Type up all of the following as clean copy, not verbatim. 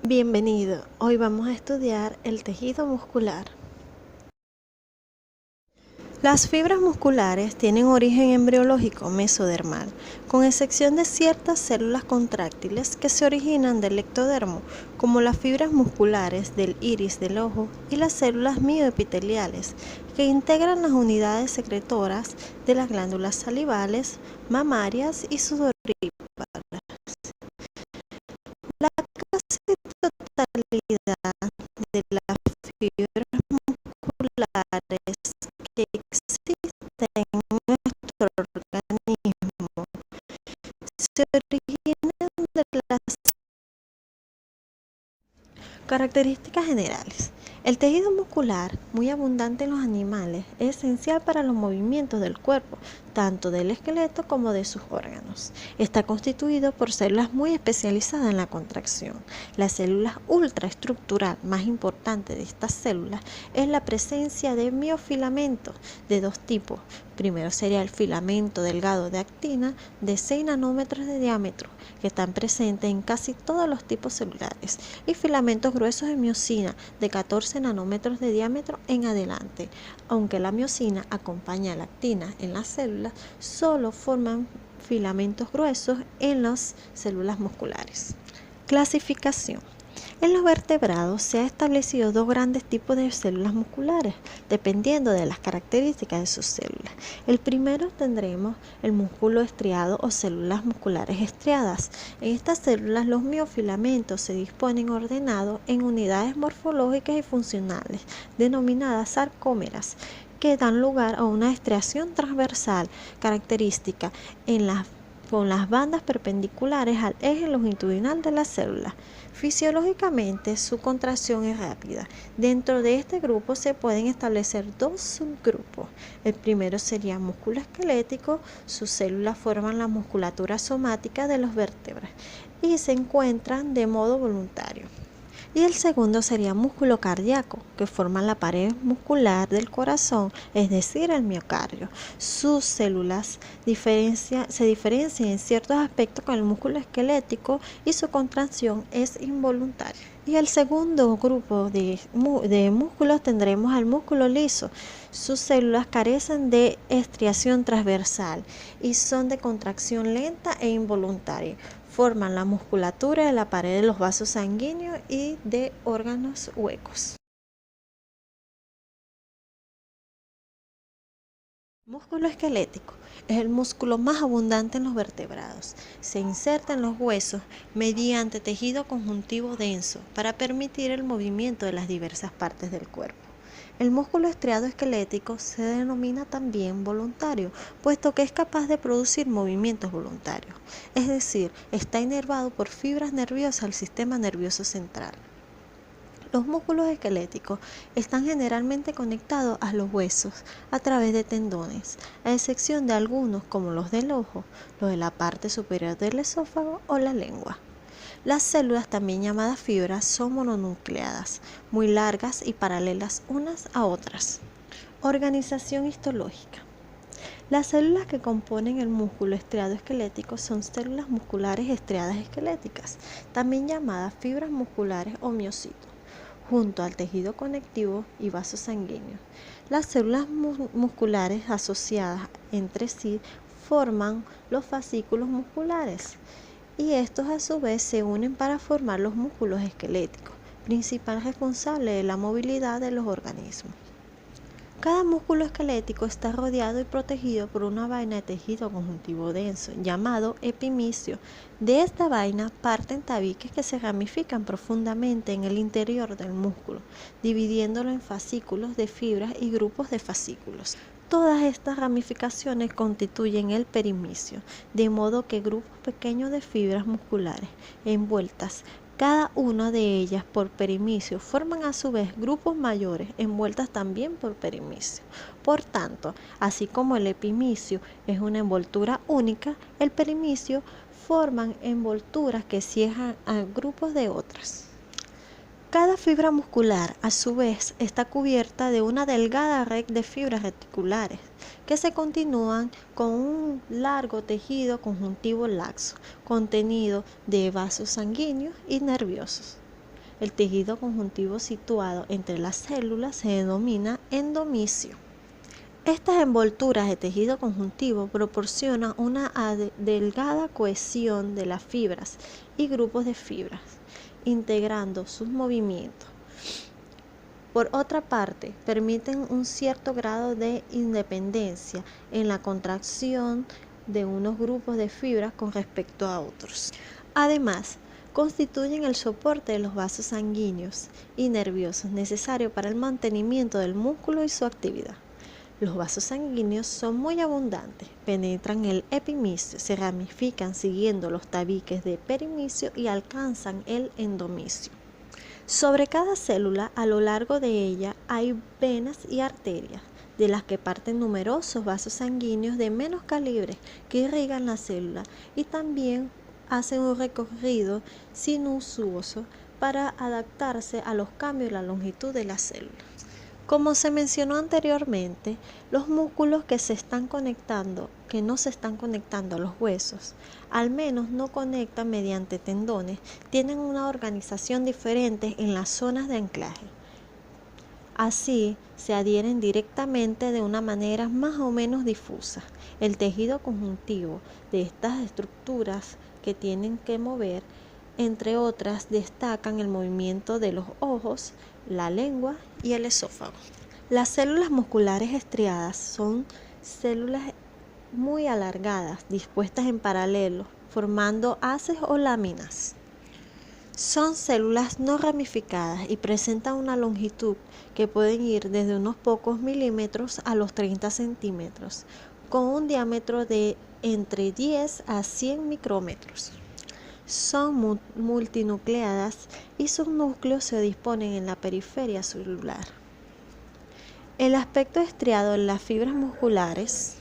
Bienvenido, hoy vamos a estudiar el tejido muscular. Las fibras musculares tienen origen embriológico mesodermal, con excepción de ciertas células contráctiles que se originan del ectodermo, como las fibras musculares del iris del ojo y las células mioepiteliales, que integran las unidades secretoras de las glándulas salivales, mamarias y sudoríparas. La casi totalidad de las fibras musculares que existen en nuestro organismo se originan de las características generales. El tejido muscular, muy abundante en los animales, es esencial para los movimientos del cuerpo, tanto del esqueleto como de sus órganos. Está constituido por células muy especializadas en la contracción. La célula ultraestructural más importante de estas células es la presencia de miofilamentos de dos tipos. Primero sería el filamento delgado de actina de 6 nanómetros de diámetro, que están presentes en casi todos los tipos celulares, y filamentos gruesos de miosina de 14 nanómetros de diámetro en adelante. Aunque la miosina acompaña a la actina en las células, solo forman filamentos gruesos en las células musculares. Clasificación. En los vertebrados se han establecido dos grandes tipos de células musculares, dependiendo de las características de sus células. El primero tendremos el músculo estriado o células musculares estriadas. En estas células los miofilamentos se disponen ordenados en unidades morfológicas y funcionales, denominadas sarcómeras, que dan lugar a una estriación transversal característica con las bandas perpendiculares al eje longitudinal de la célula. Fisiológicamente, su contracción es rápida. Dentro de este grupo se pueden establecer dos subgrupos. El primero sería músculo esquelético. Sus células forman la musculatura somática de los vértebras y se encuentran de modo voluntario. Y el segundo sería músculo cardíaco, que forman la pared muscular del corazón, es decir, el miocardio. Sus células se diferencian en ciertos aspectos con el músculo esquelético y su contracción es involuntaria. Y el segundo grupo de músculos tendremos al músculo liso. Sus células carecen de estriación transversal y son de contracción lenta e involuntaria. Forman la musculatura de la pared de los vasos sanguíneos y de órganos huecos. Músculo esquelético es el músculo más abundante en los vertebrados. Se inserta en los huesos mediante tejido conjuntivo denso para permitir el movimiento de las diversas partes del cuerpo. El músculo estriado esquelético se denomina también voluntario, puesto que es capaz de producir movimientos voluntarios, es decir, está inervado por fibras nerviosas al sistema nervioso central. Los músculos esqueléticos están generalmente conectados a los huesos a través de tendones, a excepción de algunos como los del ojo, los de la parte superior del esófago o la lengua. Las células, también llamadas fibras, son mononucleadas, muy largas y paralelas unas a otras. Organización histológica. Las células que componen el músculo estriado esquelético son células musculares estriadas esqueléticas, también llamadas fibras musculares o miocitos, junto al tejido conectivo y vasos sanguíneos. Las células musculares asociadas entre sí forman los fascículos musculares, y estos a su vez se unen para formar los músculos esqueléticos, principal responsable de la movilidad de los organismos. Cada músculo esquelético está rodeado y protegido por una vaina de tejido conjuntivo denso, llamado epimisio. De esta vaina parten tabiques que se ramifican profundamente en el interior del músculo, dividiéndolo en fascículos de fibras y grupos de fascículos. Todas estas ramificaciones constituyen el perimisio, de modo que grupos pequeños de fibras musculares envueltas cada una de ellas por perimisio forman a su vez grupos mayores envueltas también por perimisio. Por tanto, así como el epimisio es una envoltura única, el perimisio forman envolturas que cierran a grupos de otras. Cada fibra muscular, a su vez, está cubierta de una delgada red de fibras reticulares que se continúan con un largo tejido conjuntivo laxo, contenido de vasos sanguíneos y nerviosos. El tejido conjuntivo situado entre las células se denomina endomisio. Estas envolturas de tejido conjuntivo proporcionan una delgada cohesión de las fibras y grupos de fibras, integrando sus movimientos. Por otra parte, permiten un cierto grado de independencia en la contracción de unos grupos de fibras con respecto a otros. Además, constituyen el soporte de los vasos sanguíneos y nerviosos necesario para el mantenimiento del músculo y su actividad. Los vasos sanguíneos son muy abundantes, penetran el epimisio, se ramifican siguiendo los tabiques de perimisio y alcanzan el endomisio. Sobre cada célula, a lo largo de ella, hay venas y arterias, de las que parten numerosos vasos sanguíneos de menos calibre que irrigan la célula y también hacen un recorrido sinuoso para adaptarse a los cambios en la longitud de la célula. Como se mencionó anteriormente, los músculos que no se están conectando a los huesos, al menos no conectan mediante tendones, tienen una organización diferente en las zonas de anclaje. Así, se adhieren directamente de una manera más o menos difusa. El tejido conjuntivo de estas estructuras que tienen que mover, entre otras, destacan el movimiento de los ojos, la lengua y el esófago. Las células musculares estriadas son células muy alargadas, dispuestas en paralelo, formando haces o láminas. Son células no ramificadas y presentan una longitud que pueden ir desde unos pocos milímetros a los 30 centímetros, con un diámetro de entre 10 a 100 micrómetros. Son multinucleadas y sus núcleos se disponen en la periferia celular. El aspecto estriado en las fibras musculares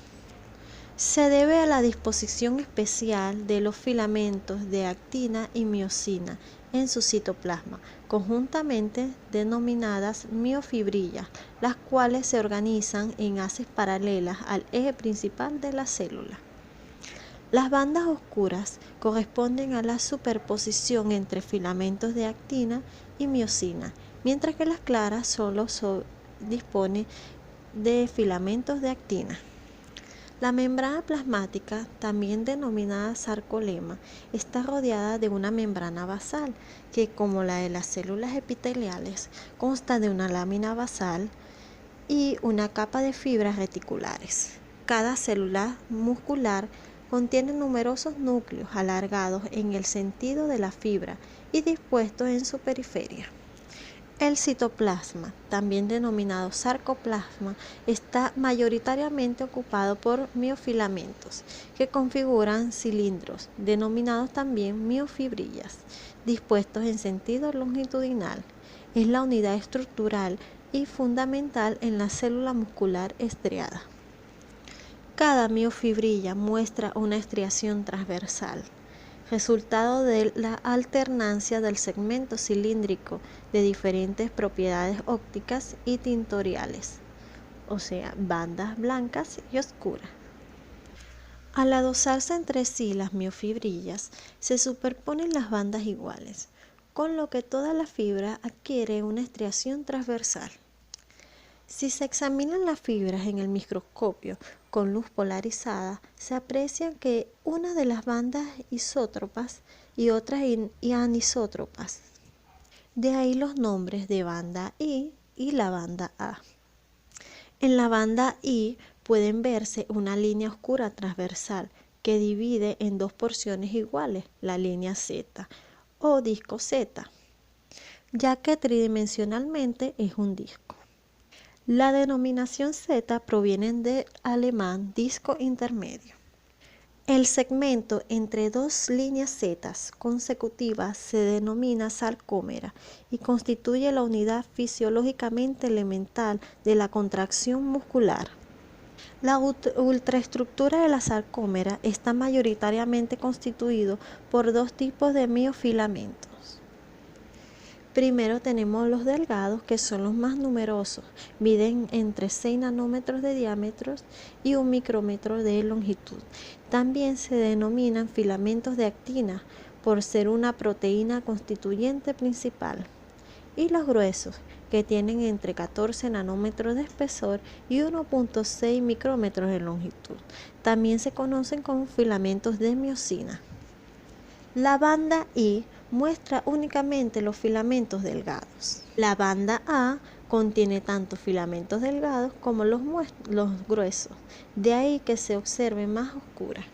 se debe a la disposición especial de los filamentos de actina y miosina en su citoplasma, conjuntamente denominadas miofibrillas, las cuales se organizan en haces paralelas al eje principal de la célula. Las bandas oscuras corresponden a la superposición entre filamentos de actina y miosina, mientras que las claras solo dispone de filamentos de actina. La membrana plasmática, también denominada sarcolema, está rodeada de una membrana basal que, como la de las células epiteliales, consta de una lámina basal y una capa de fibras reticulares. Cada célula muscular contiene numerosos núcleos alargados en el sentido de la fibra y dispuestos en su periferia. El citoplasma, también denominado sarcoplasma, está mayoritariamente ocupado por miofilamentos que configuran cilindros, denominados también miofibrillas, dispuestos en sentido longitudinal. Es la unidad estructural y fundamental en la célula muscular estriada. Cada miofibrilla muestra una estriación transversal, resultado de la alternancia del segmento cilíndrico de diferentes propiedades ópticas y tintoriales, o sea, bandas blancas y oscuras. Al adosarse entre sí las miofibrillas, se superponen las bandas iguales, con lo que toda la fibra adquiere una estriación transversal. Si se examinan las fibras en el microscopio con luz polarizada, se aprecia que una de las bandas isótropas y otras anisótropas. De ahí los nombres de banda I y la banda A. En la banda I pueden verse una línea oscura transversal que divide en dos porciones iguales la línea Z o disco Z, ya que tridimensionalmente es un disco. La denominación Z proviene del alemán disco intermedio. El segmento entre dos líneas Z consecutivas se denomina sarcómera y constituye la unidad fisiológicamente elemental de la contracción muscular. La ultraestructura de la sarcómera está mayoritariamente constituido por dos tipos de miofilamentos. Primero tenemos los delgados, que son los más numerosos, miden entre 6 nanómetros de diámetro y 1 micrómetro de longitud. También se denominan filamentos de actina por ser una proteína constituyente principal. y los gruesos, que tienen entre 14 nanómetros de espesor y 1.6 micrómetros de longitud. También se conocen como filamentos de miosina. La banda I muestra únicamente los filamentos delgados. La banda A contiene tanto filamentos delgados como los gruesos, de ahí que se observe más oscura.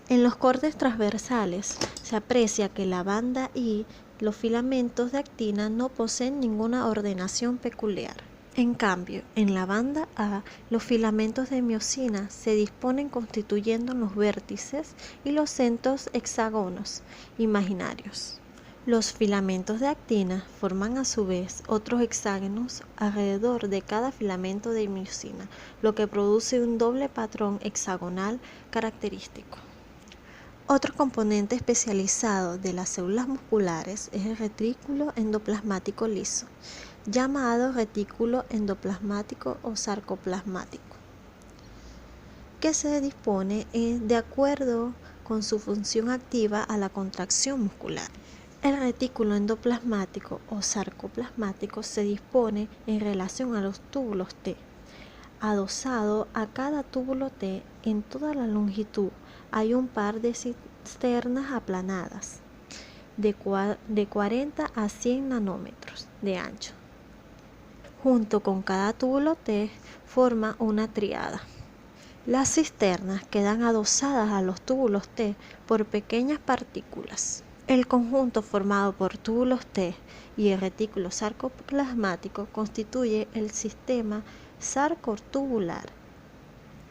En los cortes transversales se aprecia que la banda I, los filamentos de actina no poseen ninguna ordenación peculiar. En cambio, en la banda A, los filamentos de miosina se disponen constituyendo los vértices y los centros hexágonos imaginarios. Los filamentos de actina forman a su vez otros hexágonos alrededor de cada filamento de miosina, lo que produce un doble patrón hexagonal característico. Otro componente especializado de las células musculares es el retículo endoplasmático liso, llamado retículo endoplasmático o sarcoplasmático, que se dispone de acuerdo con su función activa a la contracción muscular. El retículo endoplasmático o sarcoplasmático se dispone en relación a los túbulos T. Adosado a cada túbulo T en toda la longitud hay un par de cisternas aplanadas de 40 a 100 nanómetros de ancho. Junto con cada túbulo T forma una tríada. Las cisternas quedan adosadas a los túbulos T por pequeñas partículas. El conjunto formado por túbulos T y el retículo sarcoplasmático constituye el sistema sarcotubular,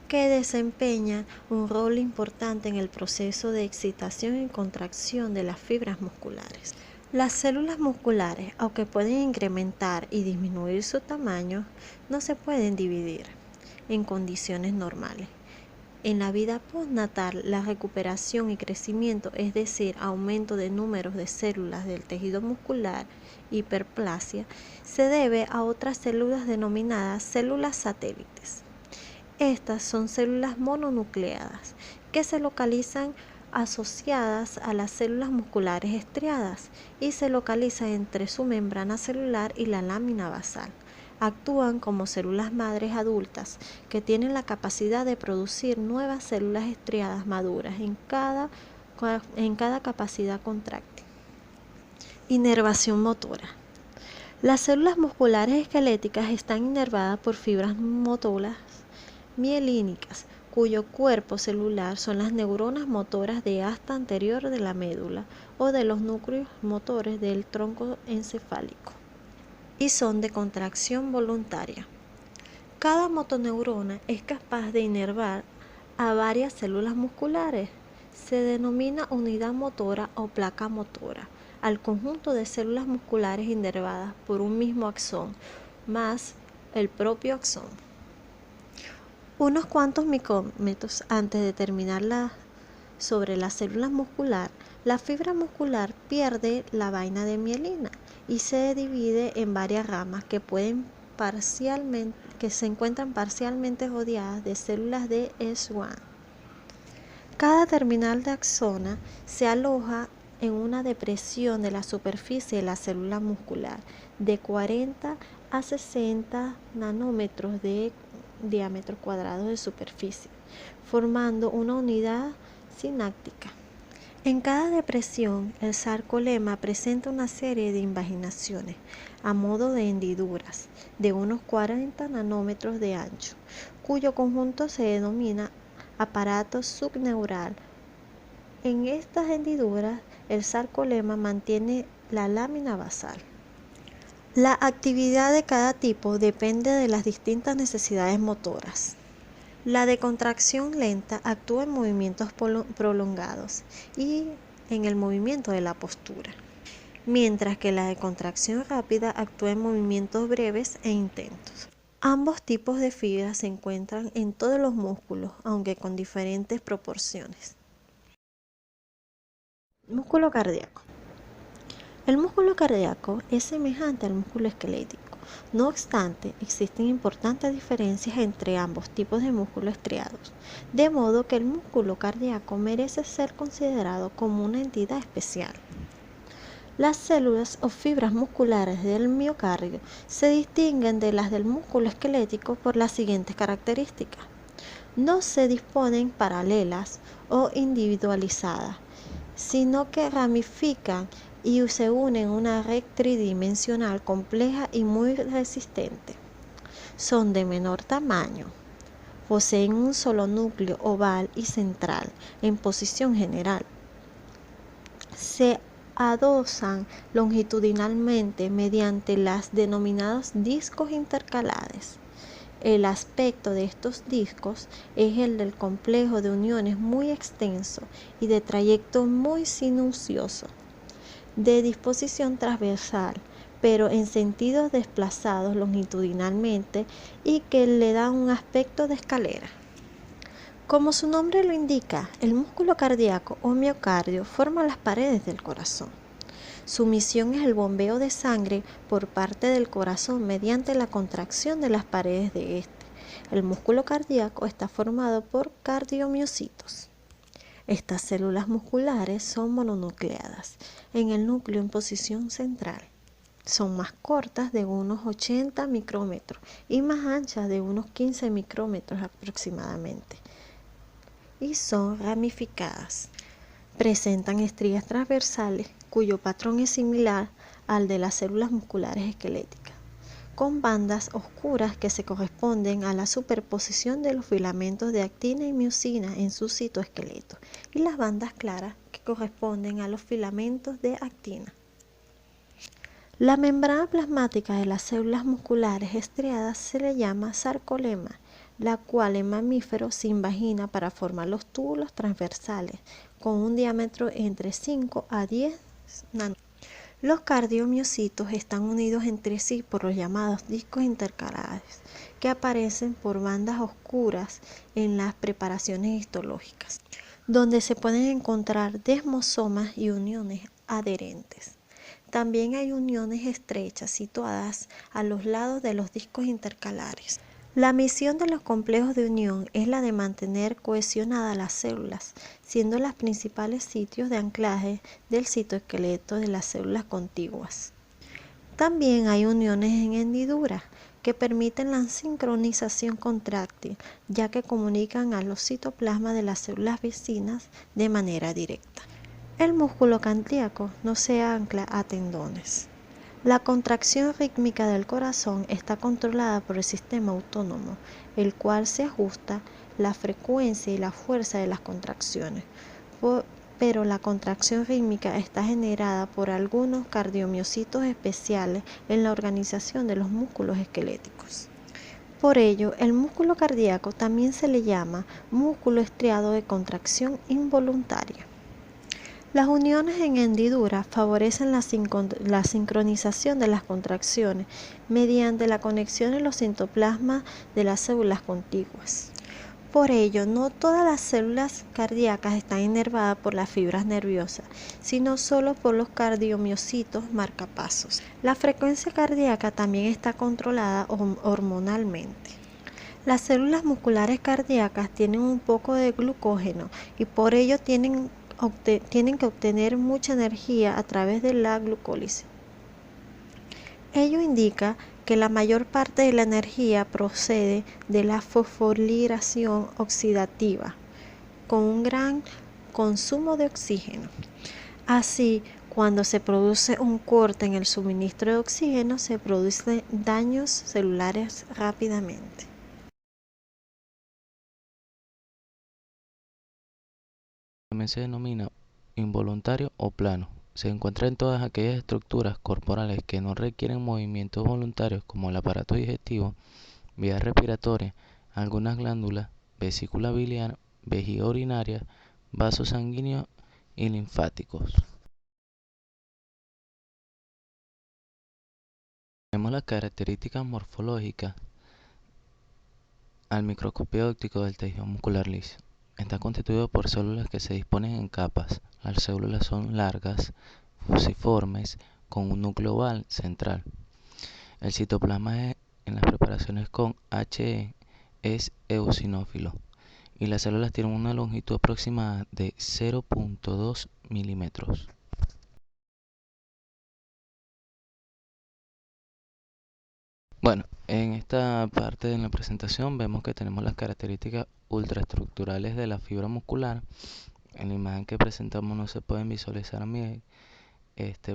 que desempeña un rol importante en el proceso de excitación y contracción de las fibras musculares. Las células musculares, aunque pueden incrementar y disminuir su tamaño, no se pueden dividir en condiciones normales. En la vida postnatal, la recuperación y crecimiento, es decir, aumento de números de células del tejido muscular, hiperplasia, se debe a otras células denominadas células satélites. Estas son células mononucleadas que se localizan asociadas a las células musculares estriadas y se localizan entre su membrana celular y la lámina basal. Actúan como células madres adultas que tienen la capacidad de producir nuevas células estriadas maduras en cada capacidad contráctil. Inervación motora. Las células musculares esqueléticas están inervadas por fibras motoras mielínicas, cuyo cuerpo celular son las neuronas motoras de asta anterior de la médula o de los núcleos motores del tronco encefálico, y son de contracción voluntaria. Cada motoneurona es capaz de inervar a varias células musculares. Se denomina unidad motora o placa motora al conjunto de células musculares inervadas por un mismo axón más el propio axón. Unos cuantos micrómetros antes de terminar sobre las células muscular, la fibra muscular pierde la vaina de mielina y se divide en varias ramas que se encuentran parcialmente rodeadas de células de Schwann. Cada terminal de axona se aloja en una depresión de la superficie de la célula muscular de 40 a 60 nanómetros de diámetro cuadrado de superficie, formando una unidad sináptica. En cada depresión, el sarcolema presenta una serie de invaginaciones a modo de hendiduras de unos 40 nanómetros de ancho, cuyo conjunto se denomina aparato subneural. En estas hendiduras, el sarcolema mantiene la lámina basal. La actividad de cada tipo depende de las distintas necesidades motoras. La de contracción lenta actúa en movimientos prolongados y en el movimiento de la postura, mientras que la de contracción rápida actúa en movimientos breves e intensos. Ambos tipos de fibras se encuentran en todos los músculos, aunque con diferentes proporciones. Músculo cardíaco. El músculo cardíaco es semejante al músculo esquelético. No obstante, existen importantes diferencias entre ambos tipos de músculos estriados, de modo que el músculo cardíaco merece ser considerado como una entidad especial. Las células o fibras musculares del miocardio se distinguen de las del músculo esquelético por las siguientes características. No se disponen paralelas o individualizadas, sino que ramifican y se unen en una red tridimensional compleja y muy resistente. Son de menor tamaño. Poseen un solo núcleo oval y central en posición general. Se adosan longitudinalmente mediante las denominados discos intercalares. El aspecto de estos discos es el del complejo de uniones muy extenso y de trayecto muy sinuoso, de disposición transversal, pero en sentidos desplazados longitudinalmente y que le dan un aspecto de escalera. Como su nombre lo indica, el músculo cardíaco o miocardio forma las paredes del corazón. Su misión es el bombeo de sangre por parte del corazón mediante la contracción de las paredes de este. El músculo cardíaco está formado por cardiomiocitos. Estas células musculares son mononucleadas, en el núcleo en posición central. Son más cortas de unos 80 micrómetros y más anchas de unos 15 micrómetros aproximadamente. Y son ramificadas. Presentan estrías transversales cuyo patrón es similar al de las células musculares esqueléticas, con bandas oscuras que se corresponden a la superposición de los filamentos de actina y miosina en su citoesqueleto y las bandas claras que corresponden a los filamentos de actina. La membrana plasmática de las células musculares estriadas se le llama sarcolema, la cual en mamíferos se invagina para formar los túbulos transversales con un diámetro entre 5 a 10 nanómetros. Los cardiomiocitos están unidos entre sí por los llamados discos intercalares, que aparecen por bandas oscuras en las preparaciones histológicas, donde se pueden encontrar desmosomas y uniones adherentes. También hay uniones estrechas situadas a los lados de los discos intercalares. La misión de los complejos de unión es la de mantener cohesionadas las células, siendo los principales sitios de anclaje del citoesqueleto de las células contiguas. También hay uniones en hendiduras que permiten la sincronización contráctil, ya que comunican a los citoplasmas de las células vecinas de manera directa. El músculo cardíaco no se ancla a tendones. La contracción rítmica del corazón está controlada por el sistema autónomo, el cual se ajusta la frecuencia y la fuerza de las contracciones, pero la contracción rítmica está generada por algunos cardiomiocitos especiales en la organización de los músculos esqueléticos. Por ello, el músculo cardíaco también se le llama músculo estriado de contracción involuntaria. Las uniones en hendidura favorecen la sincronización de las contracciones mediante la conexión en los citoplasmas de las células contiguas. Por ello, no todas las células cardíacas están inervadas por las fibras nerviosas, sino solo por los cardiomiocitos marcapasos. La frecuencia cardíaca también está controlada hormonalmente. Las células musculares cardíacas tienen un poco de glucógeno y por ello tienen que obtener mucha energía a través de la glucólisis. Ello indica que la mayor parte de la energía procede de la fosforilación oxidativa, con un gran consumo de oxígeno. Así, cuando se produce un corte en el suministro de oxígeno, se producen daños celulares rápidamente. También se denomina involuntario o plano. Se encuentra en todas aquellas estructuras corporales que no requieren movimientos voluntarios como el aparato digestivo, vías respiratorias, algunas glándulas, vesícula biliar, vejiga urinaria, vasos sanguíneos y linfáticos. Tenemos las características morfológicas al microscopio óptico del tejido muscular liso. Está constituido por células que se disponen en capas. Las células son largas, fusiformes, con un núcleo oval central. El citoplasma en las preparaciones con He es eosinófilo y las células tienen una longitud aproximada de 0.2 milímetros. Bueno, en esta parte de la presentación vemos que tenemos las características ultraestructurales de la fibra muscular. En la imagen que presentamos no se pueden visualizar bien,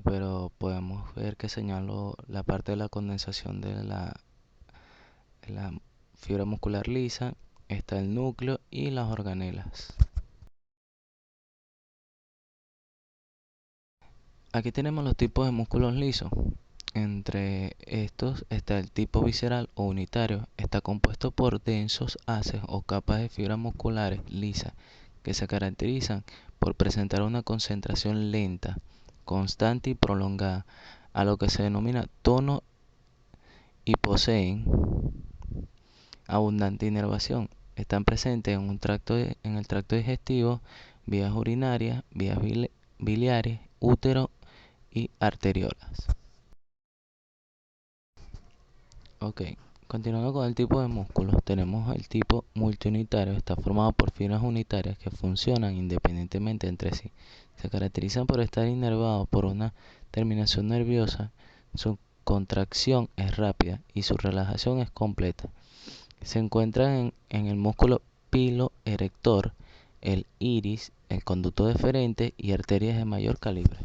pero podemos ver que señalo la parte de la condensación de la fibra muscular lisa, está el núcleo y las organelas. Aquí tenemos los tipos de músculos lisos. Entre estos está el tipo visceral o unitario. Está compuesto por densos haces o capas de fibras musculares lisas que se caracterizan por presentar una concentración lenta, constante y prolongada, a lo que se denomina tono, y poseen abundante inervación. Están presentes en el tracto digestivo, vías urinarias, vías biliares, útero y arteriolas. Ok, continuando con el tipo de músculos, tenemos el tipo multiunitario. Está formado por fibras unitarias que funcionan independientemente entre sí. Se caracterizan por estar inervados por una terminación nerviosa. Su contracción es rápida y su relajación es completa. Se encuentran en el músculo piloerector, el iris, el conducto deferente y arterias de mayor calibre.